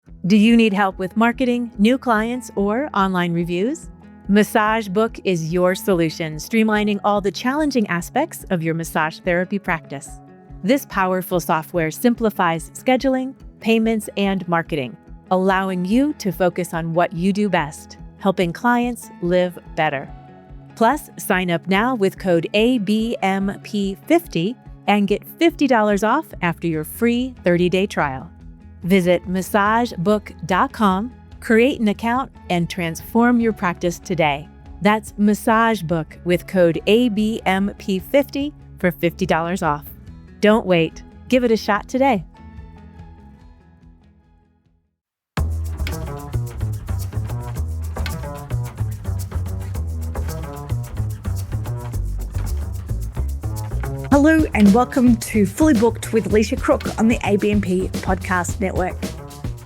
Do you need help with marketing, new clients, or online reviews? Massage Book is your solution, streamlining all the challenging aspects of your massage therapy practice. This powerful software simplifies scheduling, payments, and marketing, allowing you to focus on what you do best, helping clients live better. Plus, sign up now with code ABMP50 and get $50 off after your free 30-day trial. Visit massagebook.com, create an account, and transform your practice today. That's Massage Book with code ABMP50 for $50 off. Don't wait. Give it a shot today. Hello and welcome to Fully Booked with Elicia Crook on the ABMP Podcast Network.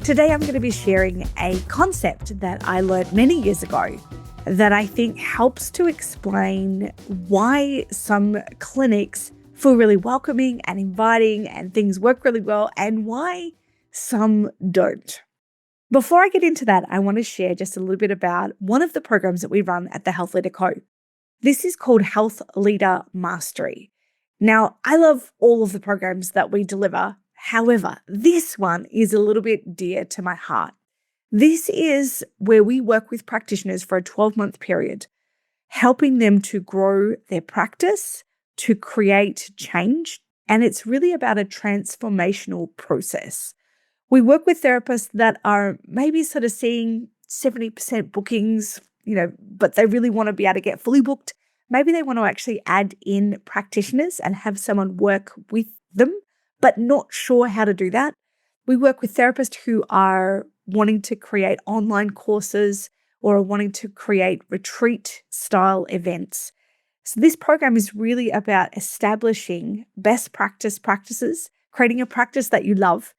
Today I'm going to be sharing a concept that I learned many years ago that I think helps to explain why some clinics feel really welcoming and inviting and things work really well and why some don't. Before I get into that, I want to share just a little bit about one of the programs that we run at the Health Leader Co. This is called Health Leader Mastery. Now, I love all of the programs that we deliver. However, this one is a little bit dear to my heart. This is where we work with practitioners for a 12-month period, helping them to grow their practice, to create change, and it's really about a transformational process. We work with therapists that are maybe sort of seeing 70% bookings, but they really want to be able to get fully booked. Maybe they want to actually add in practitioners and have someone work with them, but not sure how to do that. We work with therapists who are wanting to create online courses or are wanting to create retreat-style events. So this program is really about establishing best practices, creating a practice that you love.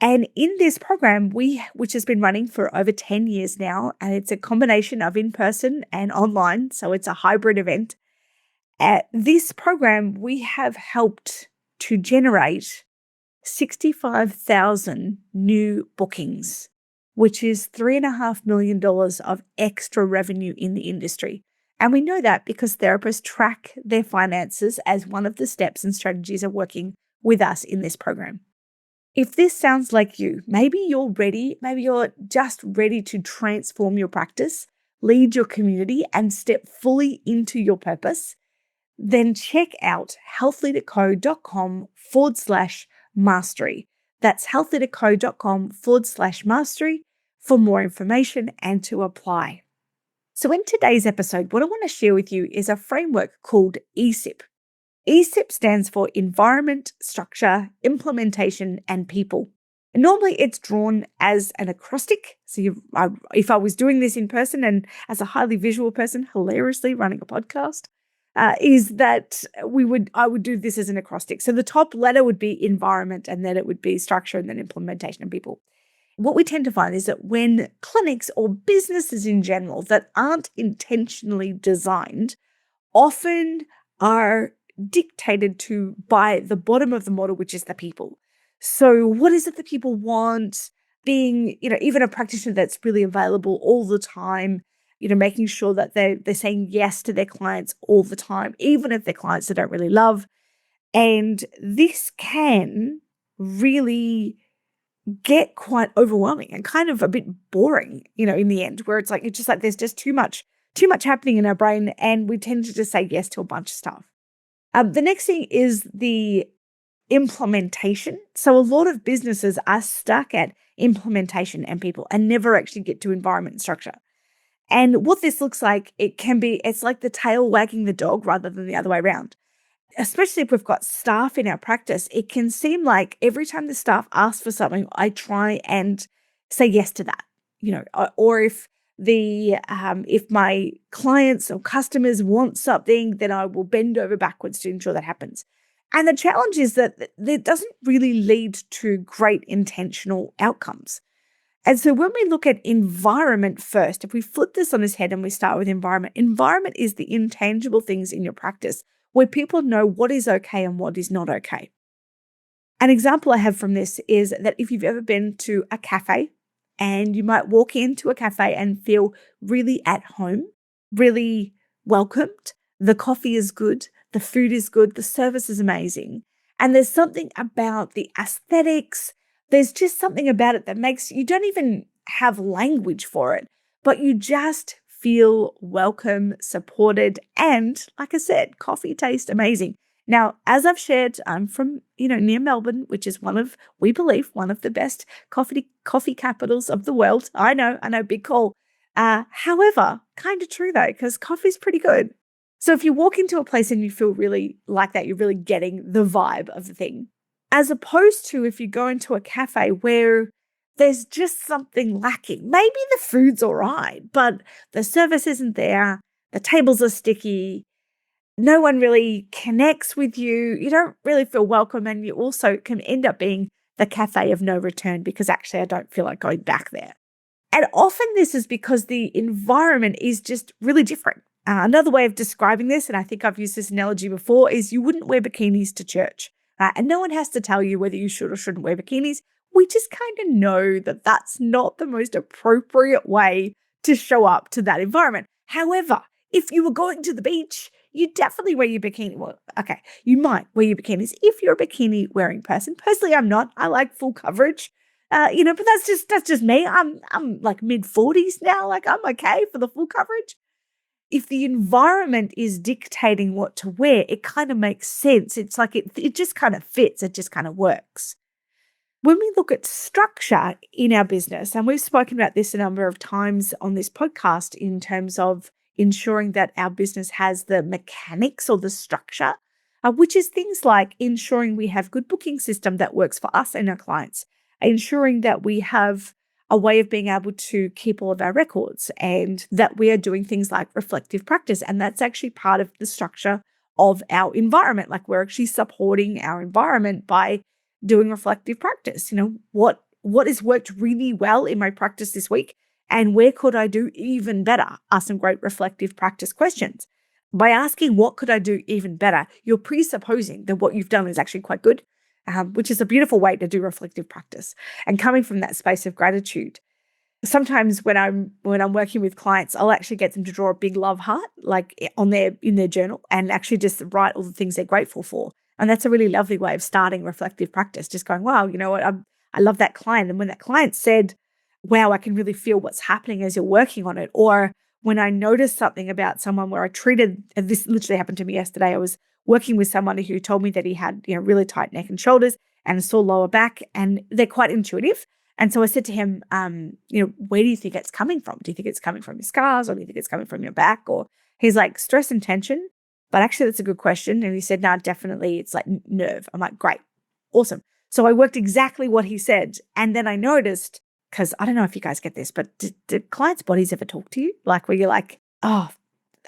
And in this program, which has been running for over 10 years now, and it's a combination of in-person and online, so it's a hybrid event. At this program, we have helped to generate 65,000 new bookings, which is $3.5 million of extra revenue in the industry. And we know that because therapists track their finances as one of the steps and strategies of working with us in this program. If this sounds like you, maybe you're ready, maybe you're just ready to transform your practice, lead your community, and step fully into your purpose, then check out healthleaderco.com/mastery. That's healthleaderco.com/mastery for more information and to apply. So in today's episode, what I want to share with you is a framework called ESIP. ESIP stands for Environment, Structure, Implementation, and People. And normally it's drawn as an acrostic. So if I was doing this in person and as a highly visual person, hilariously running a podcast, is that I would do this as an acrostic. So the top letter would be environment, and then it would be structure, and then implementation and people. What we tend to find is that when clinics or businesses in general that aren't intentionally designed often are dictated to by the bottom of the model, which is the people. So what is it that people want? Being, even a practitioner that's really available all the time, making sure that they're saying yes to their clients all the time, even if they're clients they don't really love. And this can really get quite overwhelming and kind of a bit boring, in the end, where it's just like there's just too much happening in our brain, and we tend to just say yes to a bunch of stuff. The next thing is the implementation. So a lot of businesses are stuck at implementation and people and never actually get to environment and structure. And what this looks like, it's like the tail wagging the dog rather than the other way around. Especially if we've got staff in our practice, it can seem like every time the staff asks for something, I try and say yes to that, or if my clients or customers want something, then I will bend over backwards to ensure that happens. And the challenge is that it doesn't really lead to great intentional outcomes. And so when we look at environment first, if we flip this on its head and we start with environment is the intangible things in your practice where people know what is okay and what is not okay. An example I have from this is that if you've ever been to a cafe and you might walk into a cafe and feel really at home, really welcomed, the coffee is good, the food is good, the service is amazing. And there's something about the aesthetics, there's just something about it that makes you don't even have language for it, but you just feel welcome, supported, and like I said, coffee tastes amazing. Now, as I've shared, I'm from, near Melbourne, which is we believe, one of the best coffee capitals of the world. I know, big call. However, kind of true though, because coffee's pretty good. So if you walk into a place and you feel really like that, you're really getting the vibe of the thing, as opposed to if you go into a cafe where there's just something lacking. Maybe the food's all right, but the service isn't there. The tables are sticky. No one really connects with you. You don't really feel welcome. And you also can end up being the cafe of no return because actually I don't feel like going back there. And often this is because the environment is just really different. Another way of describing this, and I think I've used this analogy before, is you wouldn't wear bikinis to church. And no one has to tell you whether you should or shouldn't wear bikinis. We just kind of know that that's not the most appropriate way to show up to that environment. However, if you were going to the beach, you definitely wear your bikini. Well, okay, you might wear your bikinis if you're a bikini wearing person. Personally, I'm not. I like full coverage. But that's just me. I'm like mid-40s now. Like I'm okay for the full coverage. If the environment is dictating what to wear, it kind of makes sense. It's like it just kind of fits. It just kind of works. When we look at structure in our business, and we've spoken about this a number of times on this podcast in terms of ensuring that our business has the mechanics or the structure, which is things like ensuring we have good booking system that works for us and our clients, ensuring that we have a way of being able to keep all of our records and that we are doing things like reflective practice. And that's actually part of the structure of our environment. Like we're actually supporting our environment by doing reflective practice. What has worked really well in my practice this week and where could I do even better are some great reflective practice questions. By asking what could I do even better, you're presupposing that what you've done is actually quite good, which is a beautiful way to do reflective practice. And coming from that space of gratitude, sometimes when I'm working with clients, I'll actually get them to draw a big love heart, like in their journal, and actually just write all the things they're grateful for. And that's a really lovely way of starting reflective practice. Just going, wow, you know what? I love that client. And when that client said, wow, I can really feel what's happening as you're working on it. Or when I noticed something about someone where this literally happened to me yesterday. I was working with someone who told me that he had, really tight neck and shoulders and a sore lower back, and they're quite intuitive. And so I said to him, where do you think it's coming from? Do you think it's coming from your scars, or do you think it's coming from your back? Or he's like, stress and tension. But actually, that's a good question. And he said, no, definitely, it's like nerve. I'm like, great, awesome. So I worked exactly what he said. And then I noticed, because I don't know if you guys get this, but did clients' bodies ever talk to you? Like where you're like, oh,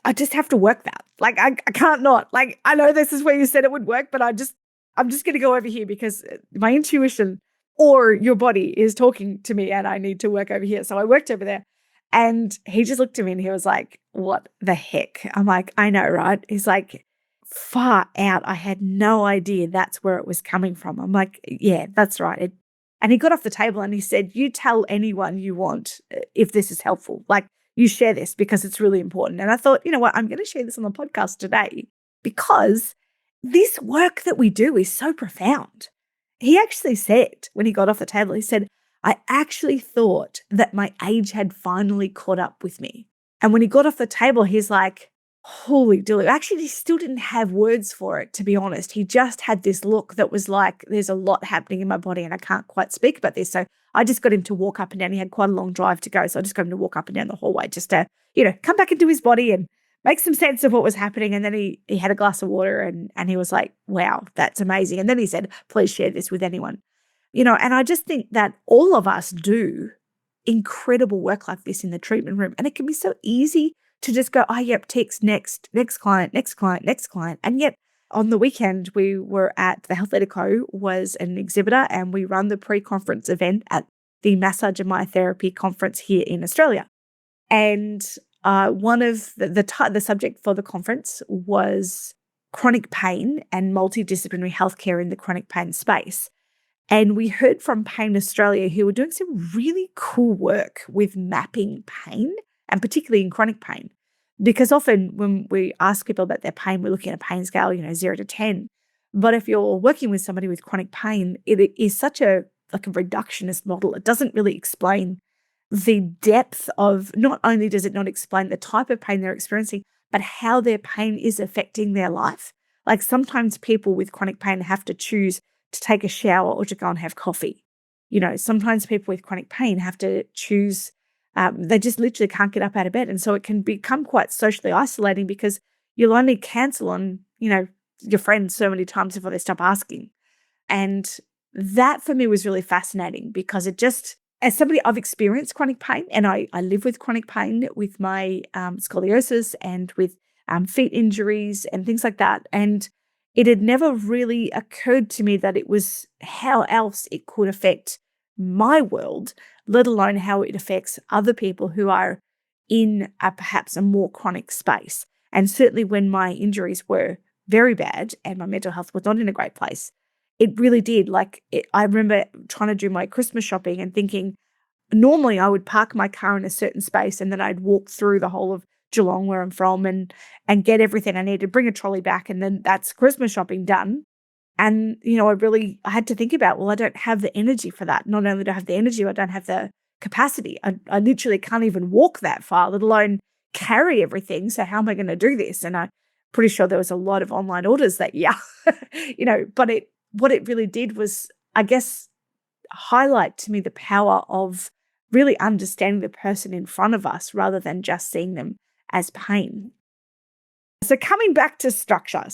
I just have to work that. Like I can't not. Like I know this is where you said it would work, but I'm just going to go over here because my intuition or your body is talking to me and I need to work over here. So I worked over there. And he just looked at me and he was like, what the heck? I'm like, I know, right? He's like, far out. I had no idea that's where it was coming from. I'm like, yeah, that's right. And he got off the table and he said, you tell anyone you want if this is helpful. Like, you share this because it's really important. And I thought, you know what? I'm going to share this on the podcast today because this work that we do is so profound. He actually said, when he got off the table, he said, I actually thought that my age had finally caught up with me. And when he got off the table, he's like, holy dooly. Actually, he still didn't have words for it, to be honest. He just had this look that was like, there's a lot happening in my body and I can't quite speak about this. So I just got him to walk up and down. He had quite a long drive to go. So I just got him to walk up and down the hallway just to, come back into his body and make some sense of what was happening. And then he had a glass of water and he was like, wow, that's amazing. And then he said, please share this with anyone. And I just think that all of us do incredible work like this in the treatment room. And it can be so easy to just go, oh, yep, ticks, next client, next client, next client. And yet on the weekend, we were at the Health Edico was an exhibitor and we run the pre-conference event at the Massage and Myotherapy Conference here in Australia. And one of the subject for the conference was chronic pain and multidisciplinary healthcare in the chronic pain space. And we heard from Pain Australia, who were doing some really cool work with mapping pain, and particularly in chronic pain. Because often when we ask people about their pain, we're looking at a pain scale, 0 to 10. But if you're working with somebody with chronic pain, it is such a reductionist model. It doesn't really explain the depth of, not only does it not explain the type of pain they're experiencing, but how their pain is affecting their life. Like sometimes people with chronic pain have to choose to take a shower or to go and have coffee. Sometimes people with chronic pain have to choose, they just literally can't get up out of bed. And so it can become quite socially isolating because you'll only cancel on, your friends so many times before they stop asking. And that for me was really fascinating because it just, as somebody, I've experienced chronic pain and I live with chronic pain with my scoliosis and with feet injuries and things like that. And it had never really occurred to me that it was how else it could affect my world, let alone how it affects other people who are in perhaps a more chronic space. And certainly when my injuries were very bad and my mental health was not in a great place, it really did. I remember trying to do my Christmas shopping and thinking, normally I would park my car in a certain space and then I'd walk through the whole of Geelong where I'm from and get everything I needed, bring a trolley back, and then that's Christmas shopping done. And, I had to think about, well, I don't have the energy for that. Not only do I have the energy, I don't have the capacity. I literally can't even walk that far, let alone carry everything. So how am I going to do this? And I'm pretty sure there was a lot of online orders that year, but what it really did was, I guess, highlight to me the power of really understanding the person in front of us rather than just seeing them as pain. So coming back to structure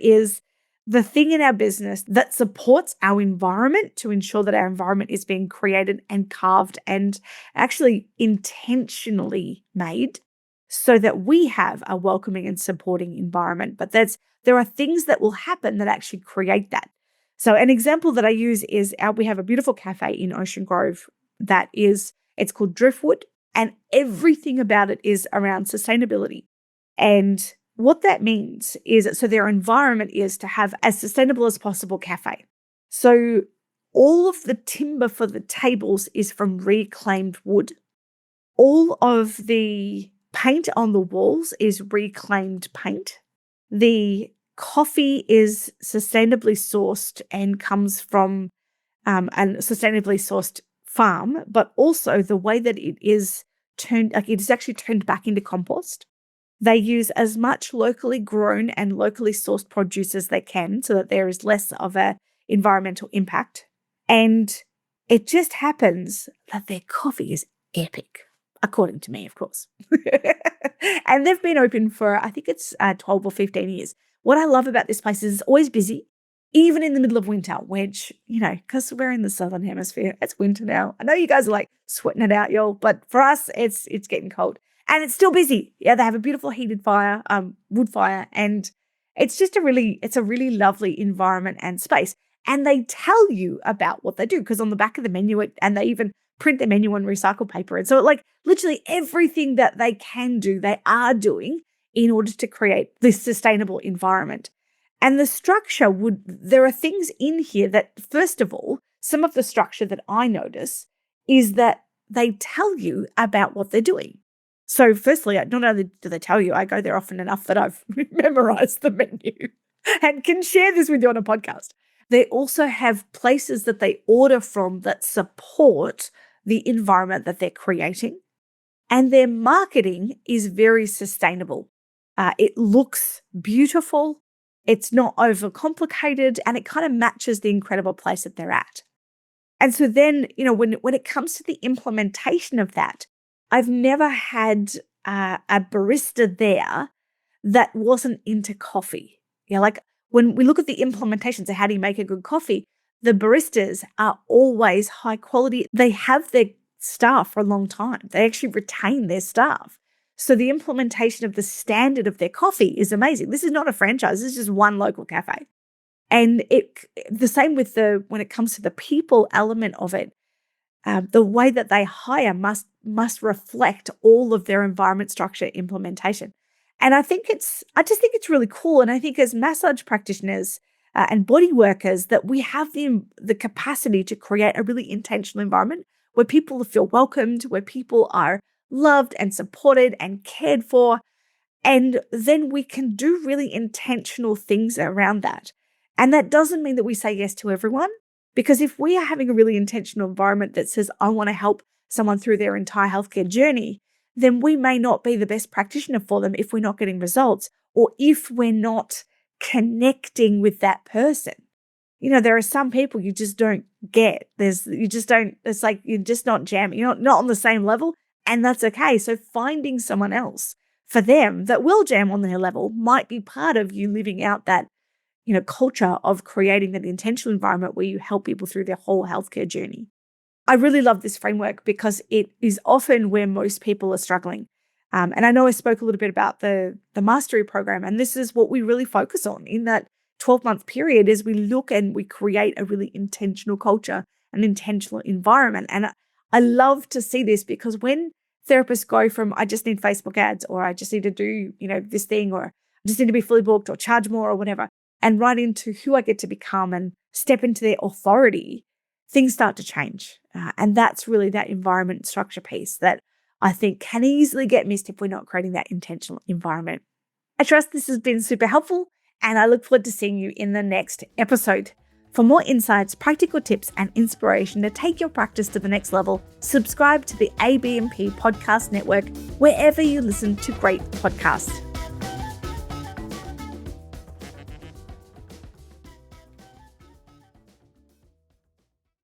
is the thing in our business that supports our environment to ensure that our environment is being created and carved and actually intentionally made so that we have a welcoming and supporting environment. But there are things that will happen that actually create that. So an example that I use is we have a beautiful cafe in Ocean Grove it's called Driftwood, and everything about it is around sustainability. And what that means is, so their environment is to have as sustainable as possible cafe. So all of the timber for the tables is from reclaimed wood. All of the paint on the walls is reclaimed paint. The coffee is sustainably sourced and comes from a sustainably sourced farm, but also the way that it is it is actually turned back into compost. They use as much locally grown and locally sourced produce as they can so that there is less of an environmental impact. And it just happens that their coffee is epic, according to me, of course. And they've been open for, I think it's 12 or 15 years. What I love about this place is it's always busy, even in the middle of winter, which, because we're in the Southern Hemisphere, it's winter now. I know you guys are like sweating it out, y'all, but for us, it's getting cold. And it's still busy. Yeah, they have a beautiful heated fire, wood fire, and it's a really lovely environment and space. And they tell you about what they do because on the back of the menu, and they even print the menu on recycled paper. And so literally everything that they can do, they are doing in order to create this sustainable environment. And the structure there are things in here that, first of all, some of the structure that I notice is that they tell you about what they're doing. So firstly, not only do they tell you, I go there often enough that I've memorized the menu and can share this with you on a podcast. They also have places that they order from that support the environment that they're creating. And their marketing is very sustainable. It looks beautiful. It's not overcomplicated, and it kind of matches the incredible place that they're at. And so then, when it comes to the implementation of that, I've never had a barista there that wasn't into coffee. When we look at the implementations of how do you make a good coffee, the baristas are always high quality. They have their staff for a long time. They actually retain their staff. So the implementation of the standard of their coffee is amazing. This is not a franchise. This is just one local cafe. And the same with when it comes to the people element of it, the way that they hire must reflect all of their environment structure implementation. And I just think it's really cool. And I think as massage practitioners, and body workers, that we have the capacity to create a really intentional environment where people feel welcomed, where people are loved and supported and cared for. And then we can do really intentional things around that. And that doesn't mean that we say yes to everyone, because if we are having a really intentional environment that says, I want to help someone through their entire healthcare journey, then we may not be the best practitioner for them if we're not getting results, or if we're not connecting with that person. There are some people you just don't get. It's like you're just not jamming. You're not on the same level, and that's okay. So finding someone else for them that will jam on their level might be part of you living out that, culture of creating that intentional environment where you help people through their whole healthcare journey. I really love this framework because it is often where most people are struggling. And I know I spoke a little bit about the mastery program, and this is what we really focus on in that 12-month period is we look and we create a really intentional culture, an intentional environment. And I love to see this because when therapists go from, I just need Facebook ads, or I just need to do, this thing, or I just need to be fully booked or charge more or whatever, and right into who I get to become and step into their authority, things start to change. And that's really that environment structure piece that I think can easily get missed if we're not creating that intentional environment. I trust this has been super helpful, and I look forward to seeing you in the next episode. For more insights, practical tips, and inspiration to take your practice to the next level, subscribe to the ABMP Podcast Network wherever you listen to great podcasts.